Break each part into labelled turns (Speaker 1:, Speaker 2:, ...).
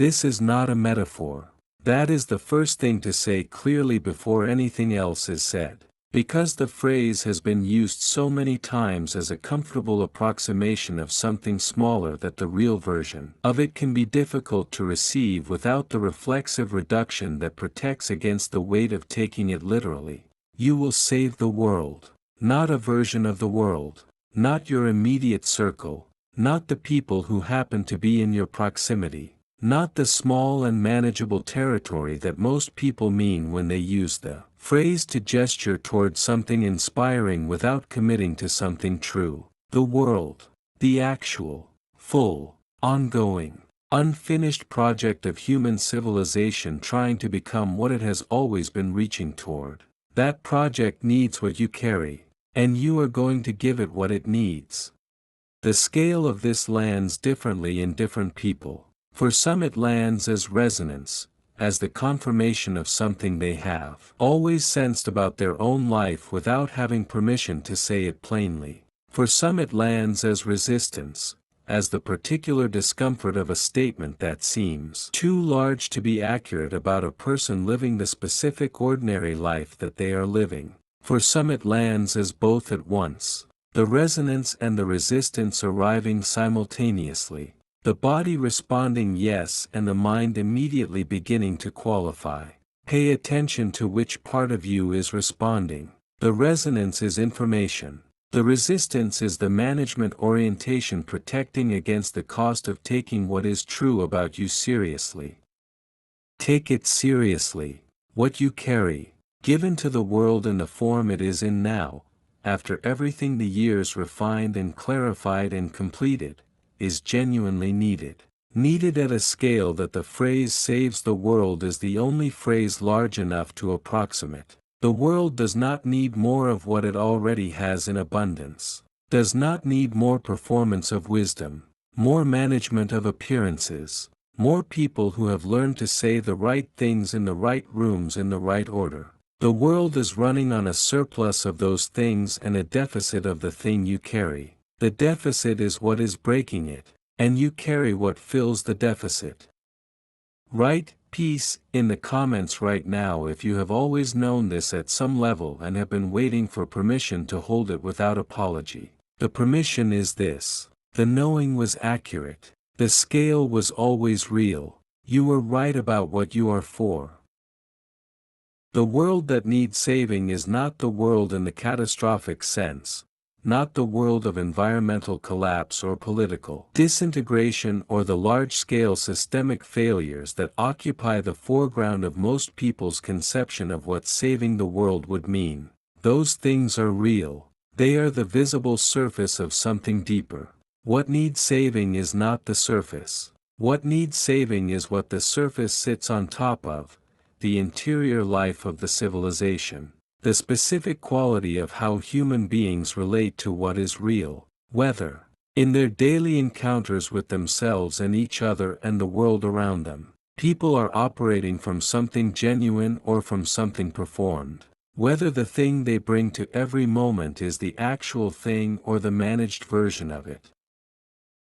Speaker 1: This is not a metaphor. That is the first thing to say clearly before anything else is said. Because the phrase has been used so many times as a comfortable approximation of something smaller that the real version of it can be difficult to receive without the reflexive reduction that protects against the weight of taking it literally. You will save the world. Not a version of the world. Not your immediate circle. Not the people who happen to be in your proximity. Not the small and manageable territory that most people mean when they use the phrase to gesture toward something inspiring without committing to something true. The world. The actual, full, ongoing, unfinished project of human civilization trying to become what it has always been reaching toward. That project needs what you carry, and you are going to give it what it needs. The scale of this lands differently in different people. For some it lands as resonance, as the confirmation of something they have always sensed about their own life without having permission to say it plainly. For some it lands as resistance, as the particular discomfort of a statement that seems too large to be accurate about a person living the specific ordinary life that they are living. For some it lands as both at once, the resonance and the resistance arriving simultaneously. The body responding yes and the mind immediately beginning to qualify. Pay attention to which part of you is responding. The resonance is information. The resistance is the management orientation protecting against the cost of taking what is true about you seriously. Take it seriously. What you carry, given to the world in the form it is in now, after everything the years refined and clarified and completed, is genuinely needed. Needed at a scale that the phrase saves the world is the only phrase large enough to approximate. The world does not need more of what it already has in abundance. Does not need more performance of wisdom, more management of appearances, more people who have learned to say the right things in the right rooms in the right order. The world is running on a surplus of those things and a deficit of the thing you carry. The deficit is what is breaking it, and you carry what fills the deficit. Write peace in the comments right now if you have always known this at some level and have been waiting for permission to hold it without apology. The permission is this. The knowing was accurate. The scale was always real. You were right about what you are for. The world that needs saving is not the world in the catastrophic sense. Not the world of environmental collapse or political disintegration or the large-scale systemic failures that occupy the foreground of most people's conception of what saving the world would mean. Those things are real. They are the visible surface of something deeper. What needs saving is not the surface. What needs saving is what the surface sits on top of, the interior life of the civilization. The specific quality of how human beings relate to what is real, whether, in their daily encounters with themselves and each other and the world around them, people are operating from something genuine or from something performed, whether the thing they bring to every moment is the actual thing or the managed version of it.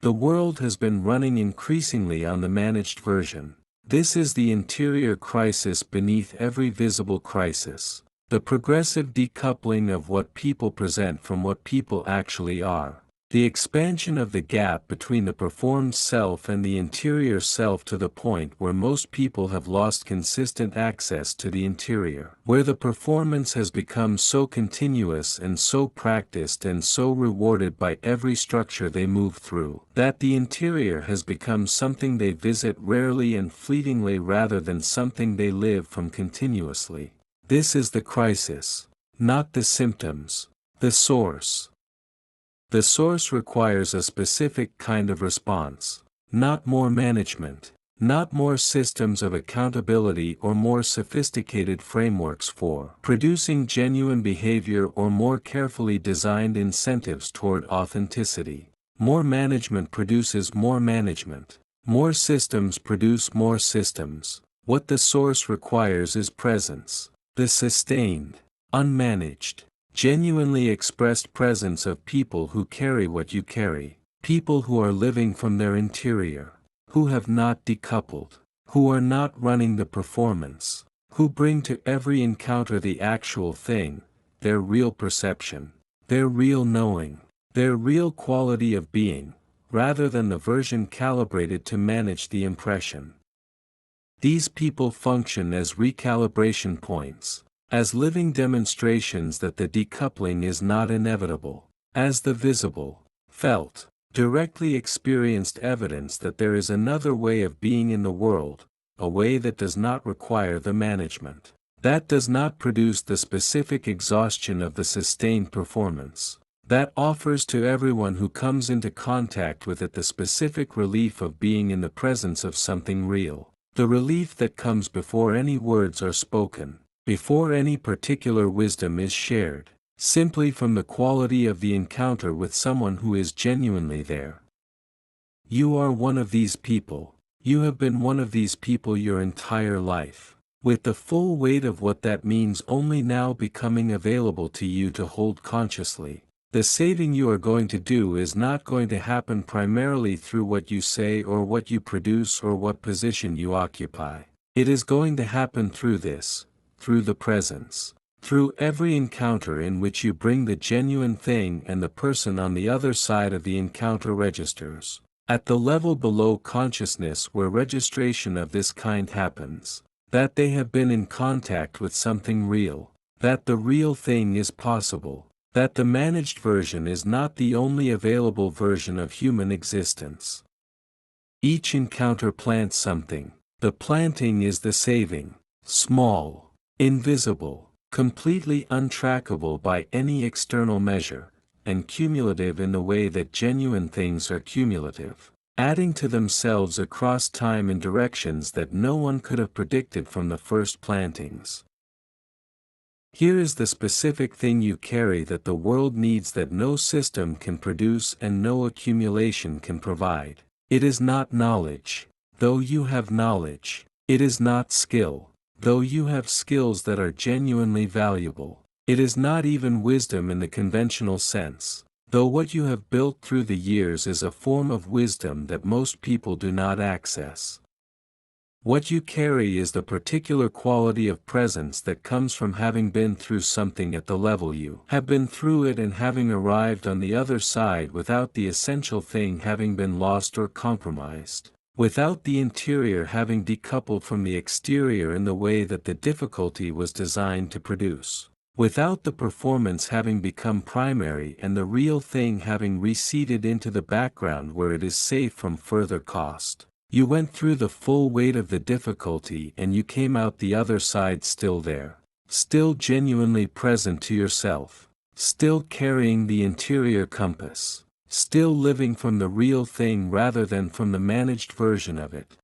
Speaker 1: The world has been running increasingly on the managed version. This is the interior crisis beneath every visible crisis. The progressive decoupling of what people present from what people actually are. The expansion of the gap between the performed self and the interior self to the point where most people have lost consistent access to the interior. Where the performance has become so continuous and so practiced and so rewarded by every structure they move through, that the interior has become something they visit rarely and fleetingly rather than something they live from continuously. This is the crisis, not the symptoms, the source. The source requires a specific kind of response, not more management, not more systems of accountability or more sophisticated frameworks for producing genuine behavior or more carefully designed incentives toward authenticity. More management produces more management. More systems produce more systems. What the source requires is presence. The sustained, unmanaged, genuinely expressed presence of people who carry what you carry, people who are living from their interior, who have not decoupled, who are not running the performance, who bring to every encounter the actual thing, their real perception, their real knowing, their real quality of being, rather than the version calibrated to manage the impression. These people function as recalibration points, as living demonstrations that the decoupling is not inevitable, as the visible, felt, directly experienced evidence that there is another way of being in the world, a way that does not require the management, that does not produce the specific exhaustion of the sustained performance, that offers to everyone who comes into contact with it the specific relief of being in the presence of something real, the relief that comes before any words are spoken, before any particular wisdom is shared, simply from the quality of the encounter with someone who is genuinely there. You are one of these people, you have been one of these people your entire life, with the full weight of what that means only now becoming available to you to hold consciously. The saving you are going to do is not going to happen primarily through what you say or what you produce or what position you occupy. It is going to happen through this, through the presence, through every encounter in which you bring the genuine thing and the person on the other side of the encounter registers. At the level below consciousness where registration of this kind happens, that they have been in contact with something real, that the real thing is possible, that the managed version is not the only available version of human existence. Each encounter plants something. The planting is the saving, small, invisible, completely untrackable by any external measure, and cumulative in the way that genuine things are cumulative, adding to themselves across time in directions that no one could have predicted from the first plantings. Here is the specific thing you carry that the world needs that no system can produce and no accumulation can provide. It is not knowledge, though you have knowledge. It is not skill, though you have skills that are genuinely valuable. It is not even wisdom in the conventional sense, though what you have built through the years is a form of wisdom that most people do not access. What you carry is the particular quality of presence that comes from having been through something at the level you have been through it and having arrived on the other side without the essential thing having been lost or compromised, without the interior having decoupled from the exterior in the way that the difficulty was designed to produce, without the performance having become primary and the real thing having receded into the background where it is safe from further cost. You went through the full weight of the difficulty and you came out the other side still there, still genuinely present to yourself, still carrying the interior compass, still living from the real thing rather than from the managed version of it.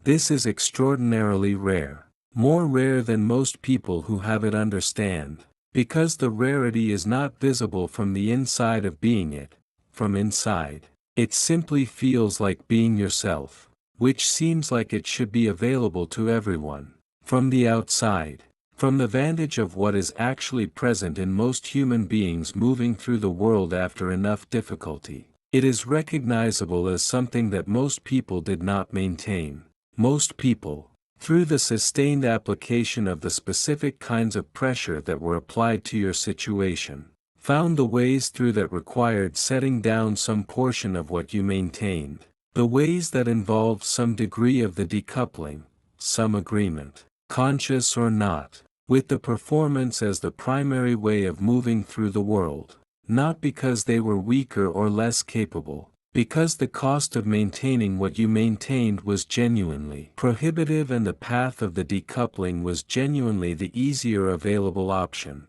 Speaker 1: This is extraordinarily rare, more rare than most people who have it understand, because the rarity is not visible from the inside of being it, from inside. It simply feels like being yourself, which seems like it should be available to everyone. From the outside, from the vantage of what is actually present in most human beings moving through the world after enough difficulty, it is recognizable as something that most people did not maintain. Most people, through the sustained application of the specific kinds of pressure that were applied to your situation, found the ways through that required setting down some portion of what you maintained, the ways that involved some degree of the decoupling, some agreement, conscious or not, with the performance as the primary way of moving through the world, not because they were weaker or less capable, because the cost of maintaining what you maintained was genuinely prohibitive and the path of the decoupling was genuinely the easier available option.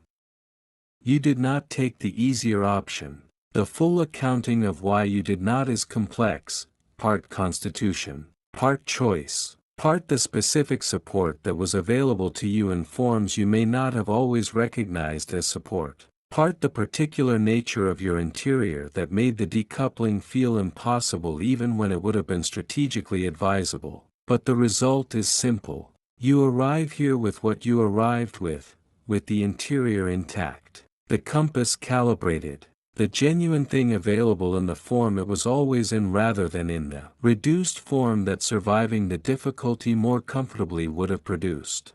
Speaker 1: You did not take the easier option. The full accounting of why you did not is complex, part constitution, part choice, part the specific support that was available to you in forms you may not have always recognized as support, part the particular nature of your interior that made the decoupling feel impossible even when it would have been strategically advisable. But the result is simple. You arrive here with what you arrived with the interior intact. The compass calibrated, the genuine thing available in the form it was always in rather than in the reduced form that surviving the difficulty more comfortably would have produced.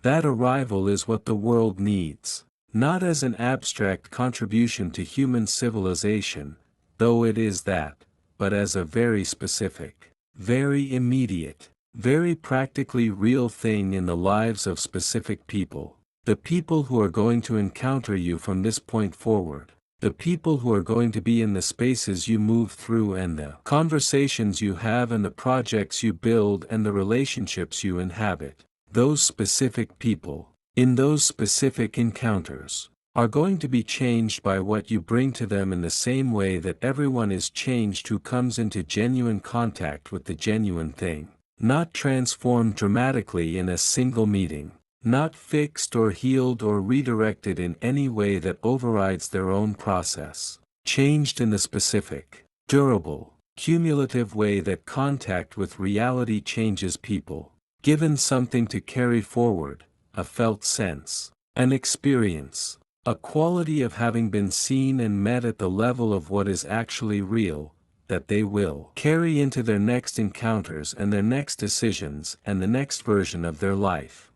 Speaker 1: That arrival is what the world needs, not as an abstract contribution to human civilization, though it is that, but as a very specific, very immediate, very practically real thing in the lives of specific people, the people who are going to encounter you from this point forward, the people who are going to be in the spaces you move through and the conversations you have and the projects you build and the relationships you inhabit. Those specific people, in those specific encounters, are going to be changed by what you bring to them in the same way that everyone is changed who comes into genuine contact with the genuine thing, not transformed dramatically in a single meeting, not fixed or healed or redirected in any way that overrides their own process, changed in the specific, durable, cumulative way that contact with reality changes people. Given something to carry forward, a felt sense, an experience, a quality of having been seen and met at the level of what is actually real, that they will carry into their next encounters and their next decisions and the next version of their life.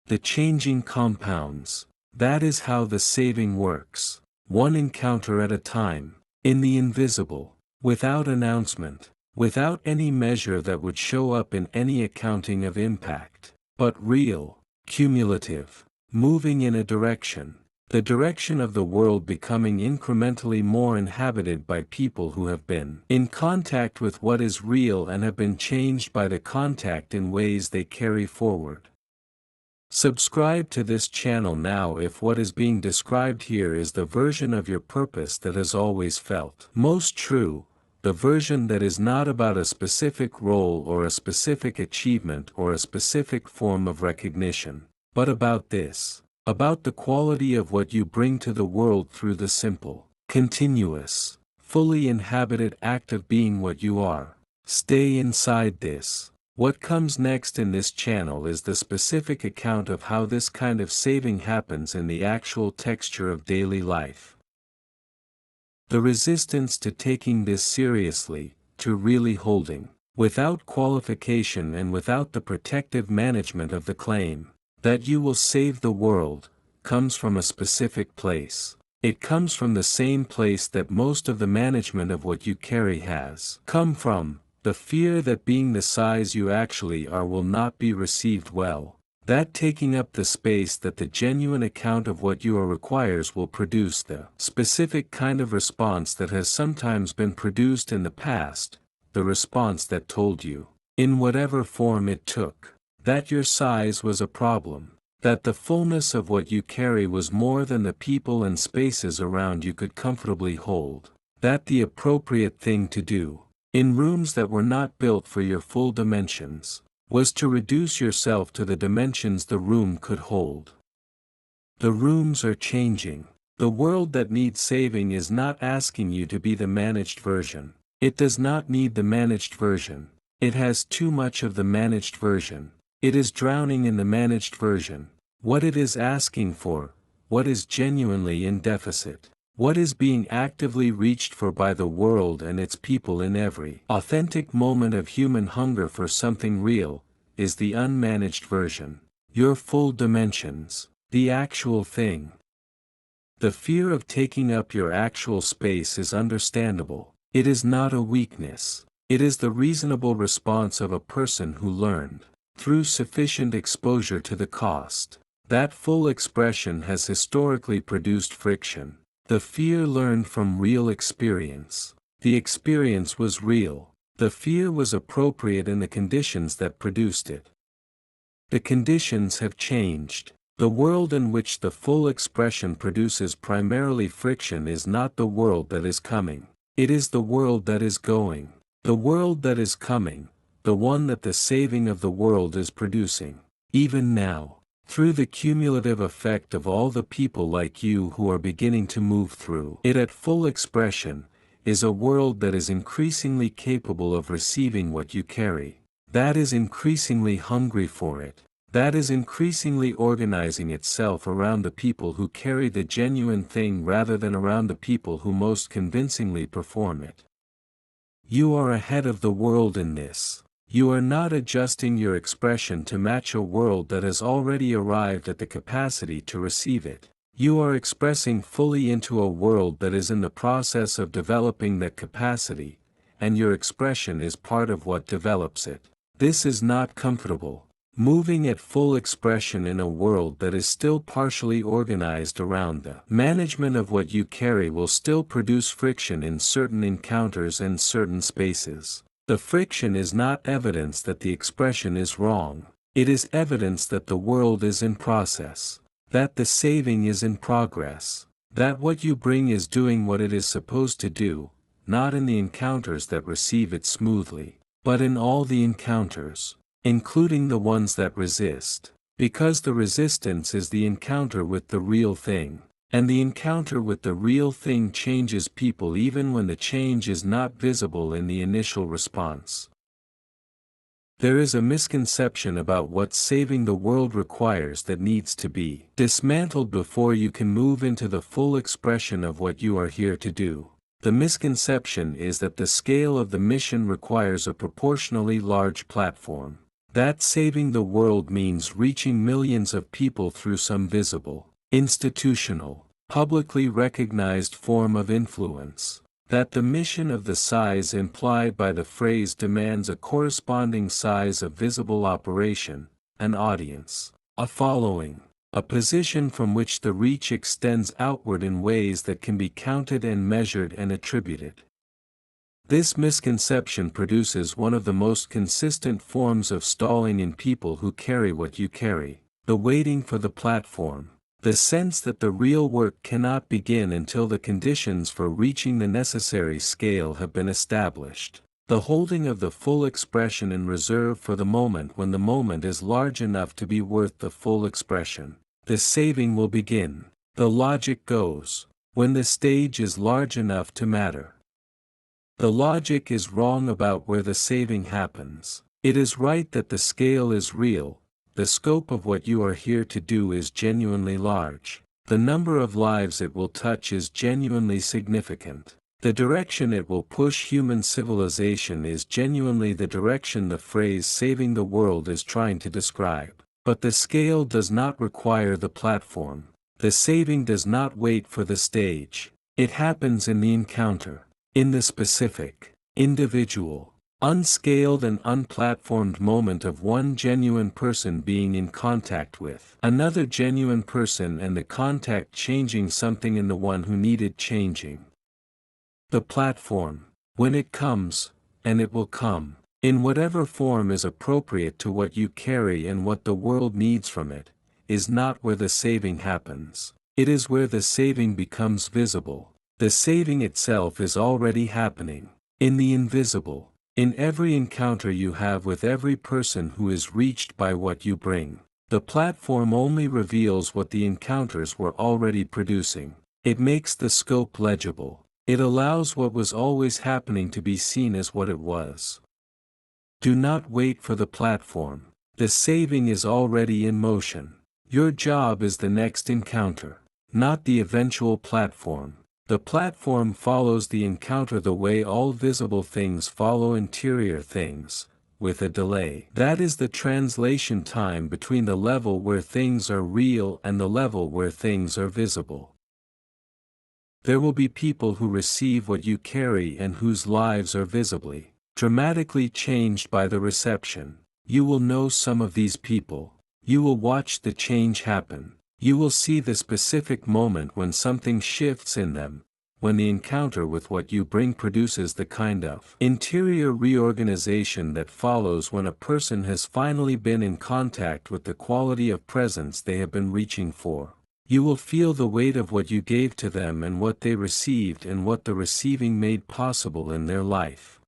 Speaker 1: The changing compounds, that is how the saving works, one encounter at a time, in the invisible, without announcement. Without any measure that would show up in any accounting of impact, but real, cumulative, moving in a direction, the direction of the world becoming incrementally more inhabited by people who have been in contact with what is real and have been changed by the contact in ways they carry forward. Subscribe to this channel now if what is being described here is the version of your purpose that has always felt most true. The version that is not about a specific role or a specific achievement or a specific form of recognition, but about this, about the quality of what you bring to the world through the simple, continuous, fully inhabited act of being what you are. Stay inside this. What comes next in this channel is the specific account of how this kind of saving happens in the actual texture of daily life. The resistance to taking this seriously, to really holding, without qualification and without the protective management of the claim, that you will save the world, comes from a specific place. It comes from the same place that most of the management of what you carry has come from, the fear that being the size you actually are will not be received well. That taking up the space that the genuine account of what you are requires will produce the specific kind of response that has sometimes been produced in the past, the response that told you, in whatever form it took, that your size was a problem, that the fullness of what you carry was more than the people and spaces around you could comfortably hold, that the appropriate thing to do, in rooms that were not built for your full dimensions, was to reduce yourself to the dimensions the room could hold. The rooms are changing. The world that needs saving is not asking you to be the managed version. It does not need the managed version. It has too much of the managed version. It is drowning in the managed version. What it is asking for, what is genuinely in deficit, what is being actively reached for by the world and its people in every authentic moment of human hunger for something real, is the unmanaged version, your full dimensions, the actual thing. The fear of taking up your actual space is understandable. It is not a weakness. It is the reasonable response of a person who learned, through sufficient exposure to the cost. That full expression has historically produced friction. The fear learned from real experience. The experience was real. The fear was appropriate in the conditions that produced it. The conditions have changed. The world in which the full expression produces primarily friction is not the world that is coming. It is the world that is going. The world that is coming, the one that the saving of the world is producing, even now. Through the cumulative effect of all the people like you who are beginning to move through it at full expression, is a world that is increasingly capable of receiving what you carry, that is increasingly hungry for it, that is increasingly organizing itself around the people who carry the genuine thing rather than around the people who most convincingly perform it. You are ahead of the world in this. You are not adjusting your expression to match a world that has already arrived at the capacity to receive it. You are expressing fully into a world that is in the process of developing that capacity, and your expression is part of what develops it. This is not comfortable. Moving at full expression in a world that is still partially organized around the management of what you carry will still produce friction in certain encounters and certain spaces. The friction is not evidence that the expression is wrong. It is evidence that the world is in process, that the saving is in progress, that what you bring is doing what it is supposed to do, not in the encounters that receive it smoothly, but in all the encounters, including the ones that resist, because the resistance is the encounter with the real thing, and the encounter with the real thing changes people even when the change is not visible in the initial response. There is a misconception about what saving the world requires that needs to be dismantled before you can move into the full expression of what you are here to do. The misconception is that the scale of the mission requires a proportionally large platform. That saving the world means reaching millions of people through some visible, institutional, publicly recognized form of influence. That the mission of the size implied by the phrase demands a corresponding size of visible operation, an audience, a following, a position from which the reach extends outward in ways that can be counted and measured and attributed. This misconception produces one of the most consistent forms of stalling in people who carry what you carry, the waiting for the platform, the sense that the real work cannot begin until the conditions for reaching the necessary scale have been established, the holding of the full expression in reserve for the moment when the moment is large enough to be worth the full expression. The saving will begin, the logic goes, when the stage is large enough to matter. The logic is wrong about where the saving happens. It is right that the scale is real, the scope of what you are here to do is genuinely large, the number of lives it will touch is genuinely significant, the direction it will push human civilization is genuinely the direction the phrase saving the world is trying to describe. But the scale does not require the platform. The saving does not wait for the stage. It happens in the encounter. In the specific, individual, unscaled and unplatformed moment of one genuine person being in contact with another genuine person and the contact changing something in the one who needed changing. The platform, when it comes, and it will come, in whatever form is appropriate to what you carry and what the world needs from it, is not where the saving happens. It is where the saving becomes visible. The saving itself is already happening, in the invisible, in every encounter you have with every person who is reached by what you bring. The platform only reveals what the encounters were already producing. It makes the scope legible. It allows what was always happening to be seen as what it was. Do not wait for the platform. The saving is already in motion. Your job is the next encounter, not the eventual platform. The platform follows the encounter the way all visible things follow interior things, with a delay. That is the translation time between the level where things are real and the level where things are visible. There will be people who receive what you carry and whose lives are visibly, dramatically changed by the reception. You will know some of these people. You will watch the change happen. You will see the specific moment when something shifts in them, when the encounter with what you bring produces the kind of interior reorganization that follows when a person has finally been in contact with the quality of presence they have been reaching for. You will feel the weight of what you gave to them and what they received and what the receiving made possible in their life.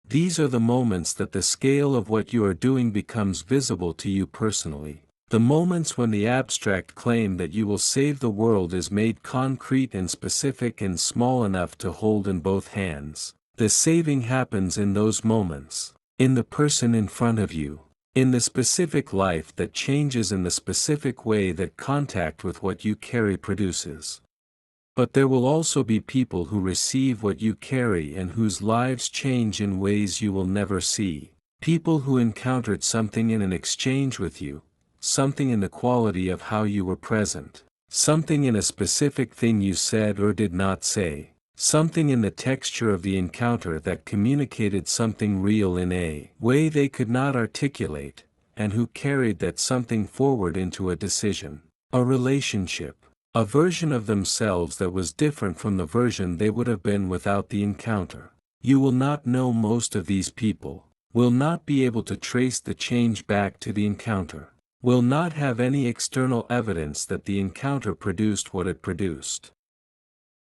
Speaker 1: These are the moments that the scale of what you are doing becomes visible to you personally. The moments when the abstract claim that you will save the world is made concrete and specific and small enough to hold in both hands. The saving happens in those moments, in the person in front of you. in the specific life that changes in the specific way that contact with what you carry produces. But there will also be people who receive what you carry and whose lives change in ways you will never see. People who encountered something in an exchange with you, something in the quality of how you were present, something in a specific thing you said or did not say, something in the texture of the encounter that communicated something real in a way they could not articulate, and who carried that something forward into a decision, a relationship, a version of themselves that was different from the version they would have been without the encounter. You will not know most of these people, will not be able to trace the change back to the encounter, will not have any external evidence that the encounter produced what it produced.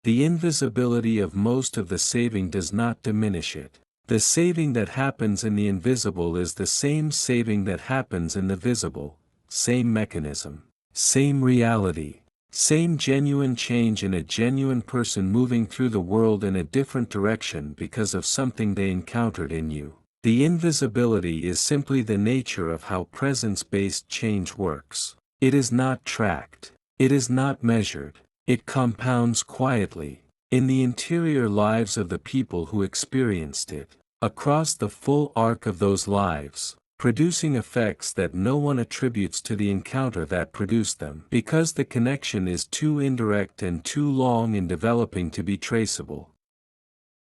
Speaker 1: The invisibility of most of the saving does not diminish it. The saving that happens in the invisible is the same saving that happens in the visible, same mechanism, same reality, same genuine change in a genuine person moving through the world in a different direction because of something they encountered in you. The invisibility is simply the nature of how presence-based change works. It is not tracked. It is not measured. It compounds quietly, in the interior lives of the people who experienced it, across the full arc of those lives, producing effects that no one attributes to the encounter that produced them because the connection is too indirect and too long in developing to be traceable.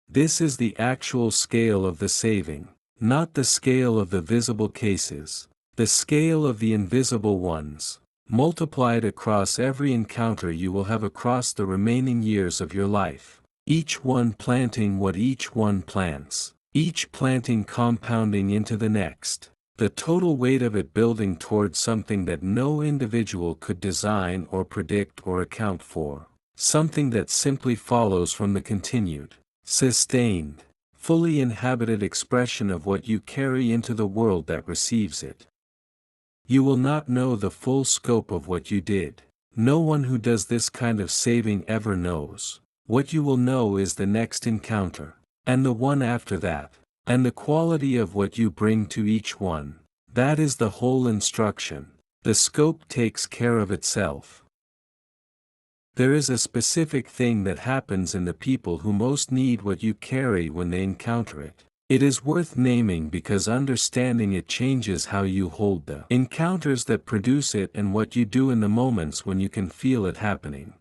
Speaker 1: This is the actual scale of the saving, not the scale of the visible cases, the scale of the invisible ones, multiplied across every encounter you will have across the remaining years of your life, each one planting what each one plants, each planting compounding into the next, the total weight of it building towards something that no individual could design or predict or account for, something that simply follows from the continued, sustained, fully inhabited expression of what you carry into the world that receives it. You will not know the full scope of what you did. No one who does this kind of saving ever knows. What you will know is the next encounter, and the one after that, and the quality of what you bring to each one. That is the whole instruction. The scope takes care of itself. There is a specific thing that happens in the people who most need what you carry when they encounter it. It is worth naming because understanding it changes how you hold the encounters that produce it and what you do in the moments when you can feel it happening.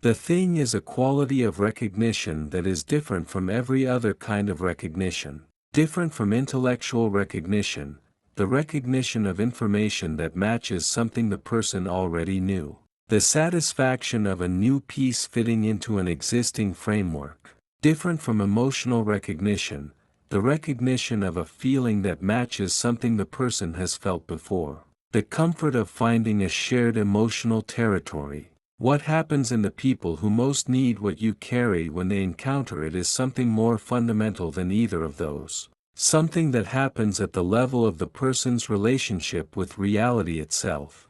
Speaker 1: The thing is a quality of recognition that is different from every other kind of recognition, different from intellectual recognition, the recognition of information that matches something the person already knew, the satisfaction of a new piece fitting into an existing framework, different from emotional recognition, the recognition of a feeling that matches something the person has felt before, the comfort of finding a shared emotional territory. What happens in the people who most need what you carry when they encounter it is something more fundamental than either of those, something that happens at the level of the person's relationship with reality itself.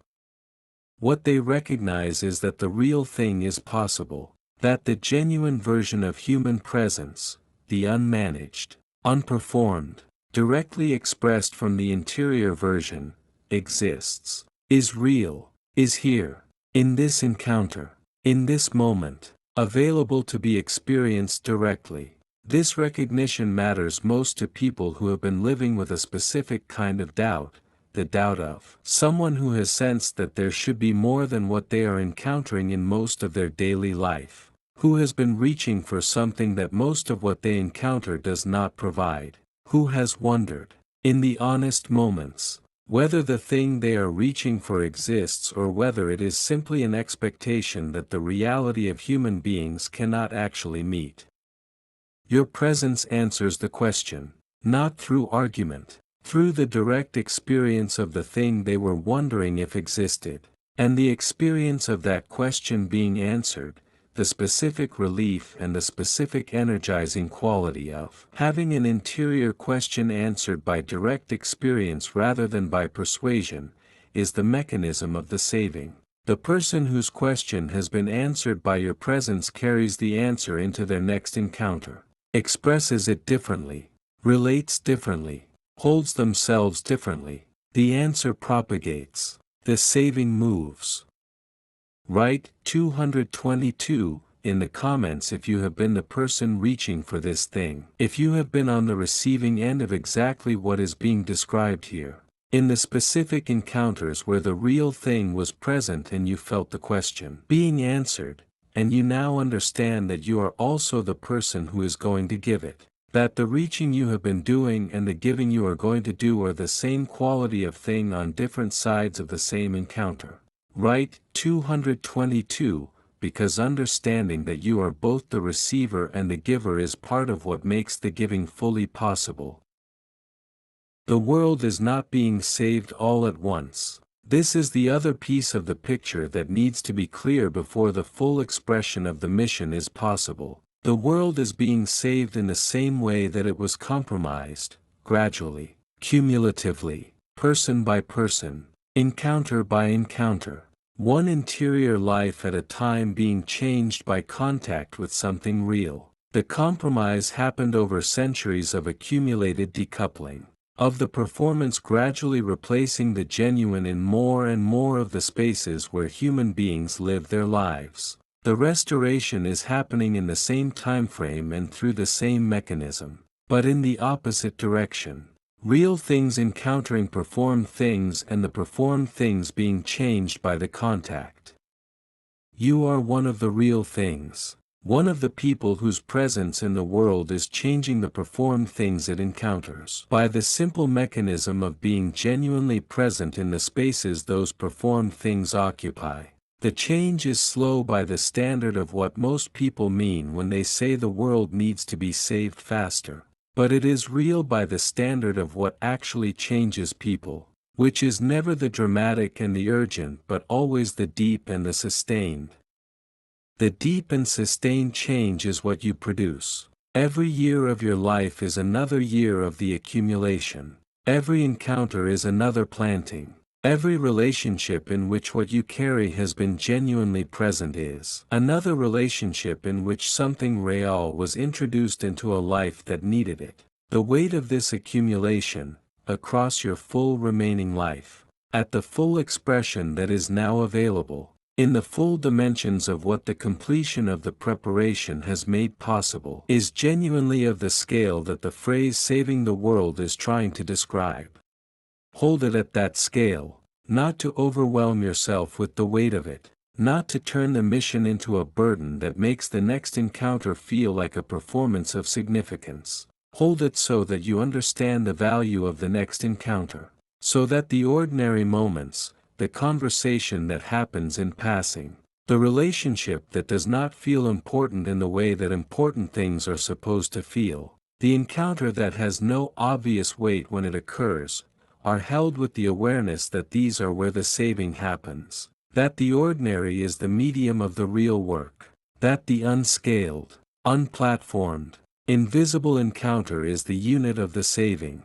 Speaker 1: What they recognize is that the real thing is possible, that the genuine version of human presence, the unmanaged, unperformed, directly expressed from the interior version, exists, is real, is here. In this encounter, in this moment, available to be experienced directly. This recognition matters most to people who have been living with a specific kind of doubt, the doubt of someone who has sensed that there should be more than what they are encountering in most of their daily life, who has been reaching for something that most of what they encounter does not provide, who has wondered, in the honest moments, whether the thing they are reaching for exists or whether it is simply an expectation that the reality of human beings cannot actually meet. Your presence answers the question, not through argument, through the direct experience of the thing they were wondering if existed, and the experience of that question being answered, the specific relief and the specific energizing quality of having an interior question answered by direct experience rather than by persuasion, is the mechanism of the saving. The person whose question has been answered by your presence carries the answer into their next encounter, expresses it differently, relates differently, holds themselves differently, The answer propagates. The saving moves. Write 222 in the comments if you have been the person reaching for this thing. If you have been on the receiving end of exactly what is being described here. In the specific encounters where the real thing was present and you felt the question being answered, and you now understand that you are also the person who is going to give it. That the reaching you have been doing and the giving you are going to do are the same quality of thing on different sides of the same encounter. Write 222, because understanding that you are both the receiver and the giver is part of what makes the giving fully possible. The world is not being saved all at once. This is the other piece of the picture that needs to be clear before the full expression of the mission is possible. The world is being saved in the same way that it was compromised, gradually, cumulatively, person by person, encounter by encounter. One interior life at a time being changed by contact with something real. The compromise happened over centuries of accumulated decoupling. Of the performance gradually replacing the genuine in more and more of the spaces where human beings live their lives. The restoration is happening in the same timeframe and through the same mechanism, but in the opposite direction. Real things encountering performed things and the performed things being changed by the contact. You are one of the real things. One of the people whose presence in the world is changing the performed things it encounters. By the simple mechanism of being genuinely present in the spaces those performed things occupy. The change is slow by the standard of what most people mean when they say the world needs to be saved faster. But it is real by the standard of what actually changes people, which is never the dramatic and the urgent but always the deep and the sustained. The deep and sustained change is what you produce. Every year of your life is another year of the accumulation. Every encounter is another planting. Every relationship in which what you carry has been genuinely present is another relationship in which something real was introduced into a life that needed it. The weight of this accumulation, across your full remaining life, at the full expression that is now available, in the full dimensions of what the completion of the preparation has made possible, is genuinely of the scale that the phrase saving the world is trying to describe. Hold it at that scale, not to overwhelm yourself with the weight of it, not to turn the mission into a burden that makes the next encounter feel like a performance of significance. Hold it so that you understand the value of the next encounter, so that the ordinary moments, the conversation that happens in passing, the relationship that does not feel important in the way that important things are supposed to feel, the encounter that has no obvious weight when it occurs, are held with the awareness that these are where the saving happens, that the ordinary is the medium of the real work, that the unscaled, unplatformed, invisible encounter is the unit of the saving.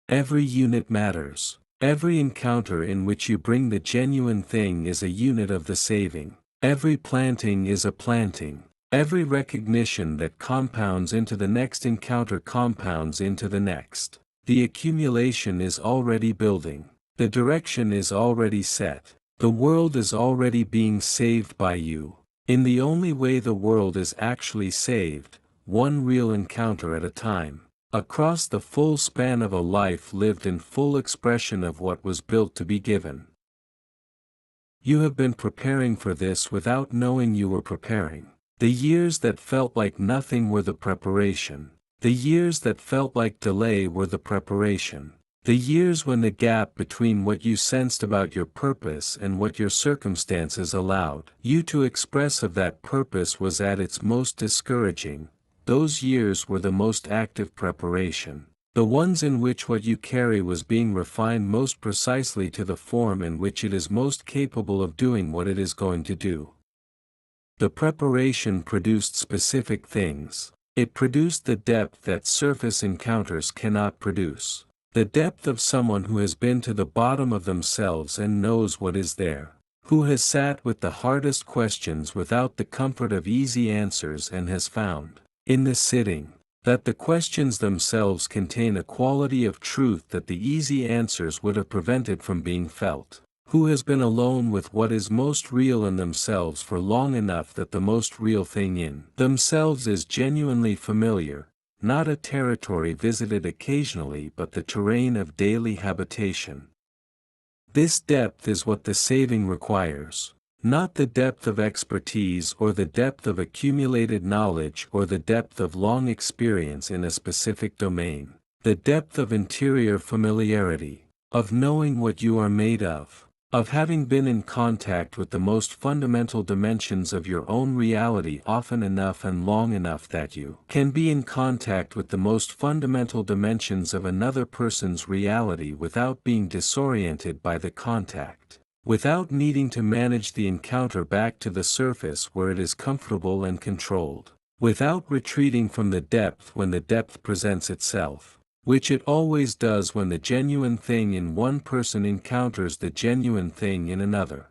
Speaker 1: Every unit matters. Every encounter in which you bring the genuine thing is a unit of the saving. Every planting is a planting. Every recognition that compounds into the next encounter compounds into the next. The accumulation is already building. The direction is already set. The world is already being saved by you. In the only way the world is actually saved, one real encounter at a time. Across the full span of a life lived in full expression of what was built to be given. You have been preparing for this without knowing you were preparing. The years that felt like nothing were the preparation. The years that felt like delay were the preparation. The years when the gap between what you sensed about your purpose and what your circumstances allowed you to express of that purpose was at its most discouraging, those years were the most active preparation. The ones in which what you carry was being refined most precisely to the form in which it is most capable of doing what it is going to do. The preparation produced specific things. It produced the depth that surface encounters cannot produce. The depth of someone who has been to the bottom of themselves and knows what is there. Who has sat with the hardest questions without the comfort of easy answers and has found, in the sitting, That the questions themselves contain a quality of truth that the easy answers would have prevented from being felt. Who has been alone with what is most real in themselves for long enough that the most real thing in themselves is genuinely familiar, not a territory visited occasionally but the terrain of daily habitation? This depth is what the saving requires. Not the depth of expertise or the depth of accumulated knowledge or the depth of long experience in a specific domain. The depth of interior familiarity, of knowing what you are made of having been in contact with the most fundamental dimensions of your own reality often enough and long enough that you can be in contact with the most fundamental dimensions of another person's reality without being disoriented by the contact, without needing to manage the encounter back to the surface where it is comfortable and controlled, without retreating from the depth when the depth presents itself, which it always does when the genuine thing in one person encounters the genuine thing in another.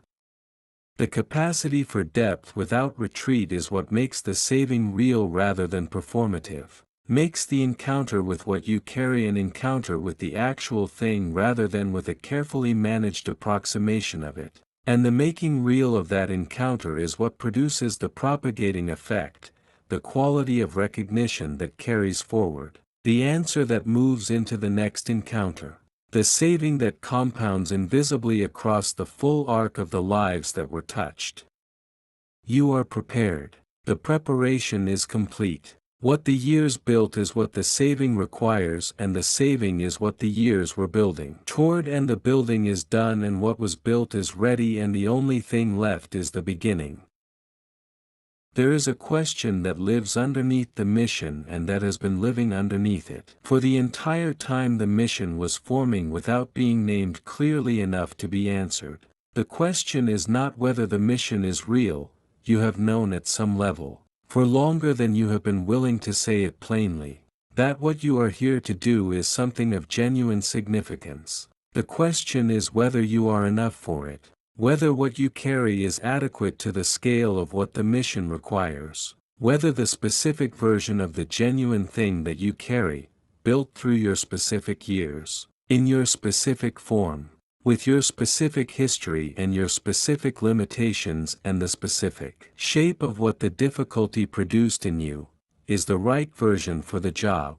Speaker 1: The capacity for depth without retreat is what makes the saving real rather than performative, makes the encounter with what you carry an encounter with the actual thing rather than with a carefully managed approximation of it, and the making real of that encounter is what produces the propagating effect, the quality of recognition that carries forward, the answer that moves into the next encounter, the saving that compounds invisibly across the full arc of the lives that were touched. You are prepared. The preparation is complete. What the years built is what the saving requires, and the saving is what the years were building toward, and the building is done and what was built is ready, and the only thing left is the beginning. There is a question that lives underneath the mission and that has been living underneath it for the entire time the mission was forming without being named clearly enough to be answered. The question is not whether the mission is real, you have known at some level, for longer than you have been willing to say it plainly, that what you are here to do is something of genuine significance. The question is whether you are enough for it. Whether what you carry is adequate to the scale of what the mission requires, whether the specific version of the genuine thing that you carry, built through your specific years, in your specific form, with your specific history and your specific limitations and the specific shape of what the difficulty produced in you, is the right version for the job.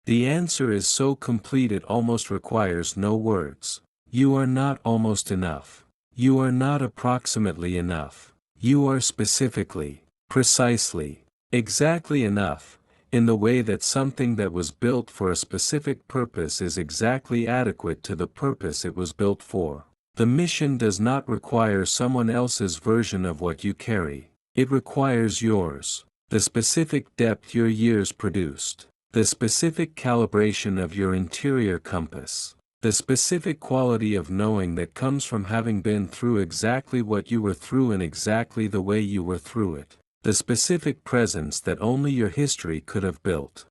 Speaker 1: The answer is so complete it almost requires no words. You are not almost enough. You are not approximately enough. You are specifically, precisely, exactly enough, in the way that something that was built for a specific purpose is exactly adequate to the purpose it was built for. The mission does not require someone else's version of what you carry. It requires yours. The specific depth your years produced. The specific calibration of your interior compass. The specific quality of knowing that comes from having been through exactly what you were through in exactly the way you were through it. The specific presence that only your history could have built.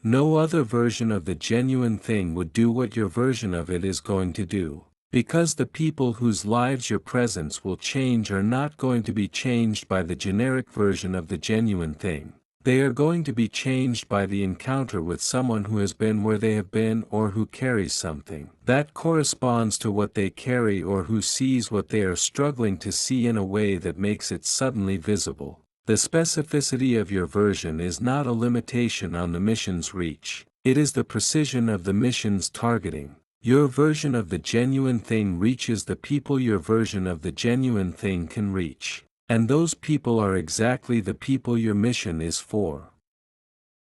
Speaker 1: No other version of the genuine thing would do what your version of it is going to do, because the people whose lives your presence will change are not going to be changed by the generic version of the genuine thing. They are going to be changed by the encounter with someone who has been where they have been or who carries something that corresponds to what they carry or who sees what they are struggling to see in a way that makes it suddenly visible. The specificity of your version is not a limitation on the mission's reach, it is the precision of the mission's targeting. Your version of the genuine thing reaches the people your version of the genuine thing can reach. And those people are exactly the people your mission is for.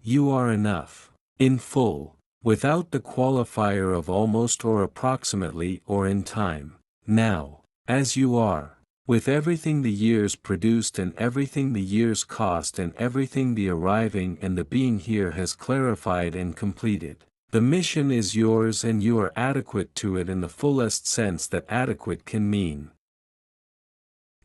Speaker 1: You are enough, in full, without the qualifier of almost or approximately or in time, now, as you are, with everything the years produced and everything the years cost and everything the arriving and the being here has clarified and completed. The mission is yours and you are adequate to it in the fullest sense that adequate can mean.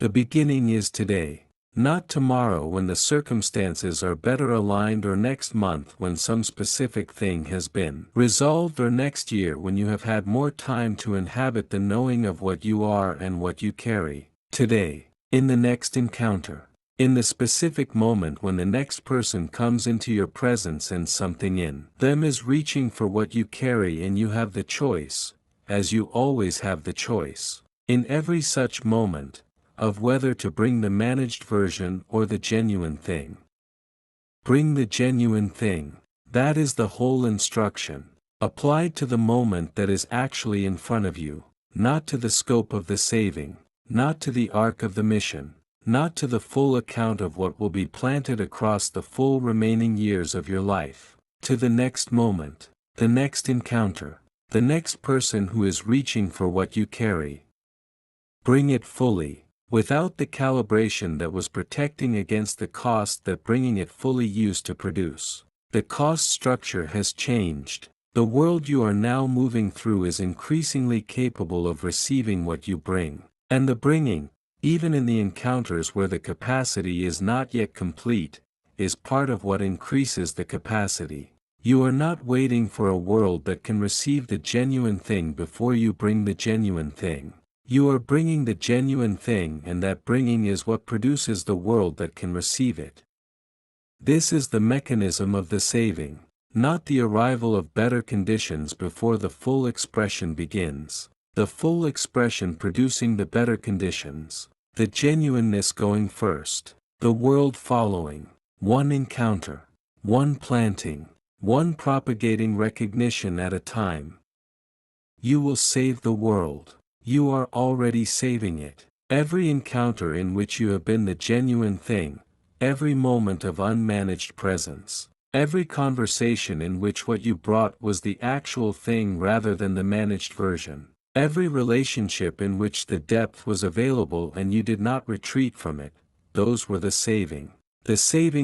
Speaker 1: The beginning is today, not tomorrow when the circumstances are better aligned or next month when some specific thing has been resolved or next year when you have had more time to inhabit the knowing of what you are and what you carry. Today, in the next encounter. In the specific moment when the next person comes into your presence and something in them is reaching for what you carry and you have the choice, as you always have the choice, in every such moment, of whether to bring the managed version or the genuine thing. Bring the genuine thing. That is the whole instruction, applied to the moment that is actually in front of you, not to the scope of the saving, not to the arc of the mission, not to the full account of what will be planted across the full remaining years of your life, to the next moment, the next encounter, the next person who is reaching for what you carry. Bring it fully, without the calibration that was protecting against the cost that bringing it fully used to produce. The cost structure has changed. The world you are now moving through is increasingly capable of receiving what you bring, and the bringing, even in the encounters where the capacity is not yet complete, is part of what increases the capacity. You are not waiting for a world that can receive the genuine thing before you bring the genuine thing. You are bringing the genuine thing, and that bringing is what produces the world that can receive it. This is the mechanism of the saving, not the arrival of better conditions before the full expression begins, the full expression producing the better conditions, the genuineness going first, the world following, one encounter, one planting, one propagating recognition at a time. You will save the world. You are already saving it. Every encounter in which you have been the genuine thing, every moment of unmanaged presence, every conversation in which what you brought was the actual thing rather than the managed version, every relationship in which the depth was available and you did not retreat from it, those were the saving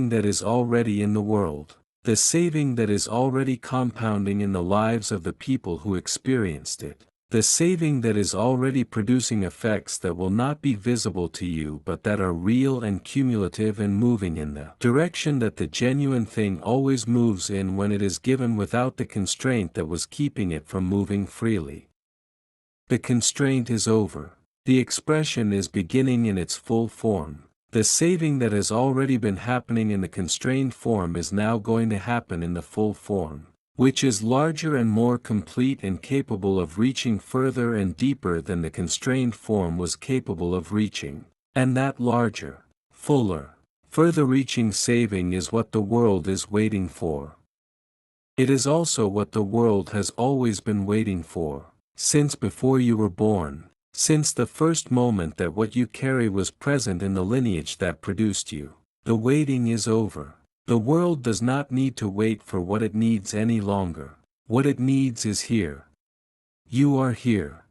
Speaker 1: that is already in the world, the saving that is already compounding in the lives of the people who experienced it. The saving that is already producing effects that will not be visible to you but that are real and cumulative and moving in the direction that the genuine thing always moves in when it is given without the constraint that was keeping it from moving freely. The constraint is over. The expression is beginning in its full form. The saving that has already been happening in the constrained form is now going to happen in the full form, which is larger and more complete and capable of reaching further and deeper than the constrained form was capable of reaching. And that larger, fuller, further-reaching saving is what the world is waiting for. It is also what the world has always been waiting for, since before you were born, since the first moment that what you carry was present in the lineage that produced you. The waiting is over. The world does not need to wait for what it needs any longer. What it needs is here. You are here.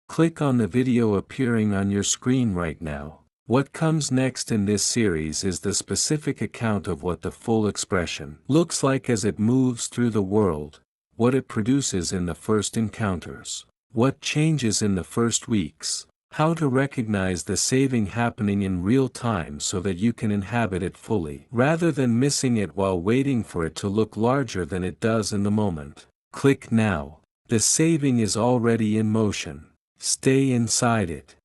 Speaker 1: Click on the video appearing on your screen right now. What comes next in this series is the specific account of what the full expression looks like as it moves through the world, what it produces in the first encounters, what changes in the first weeks, how to recognize the saving happening in real time so that you can inhabit it fully, rather than missing it while waiting for it to look larger than it does in the moment. Click now. The saving is already in motion. Stay inside it.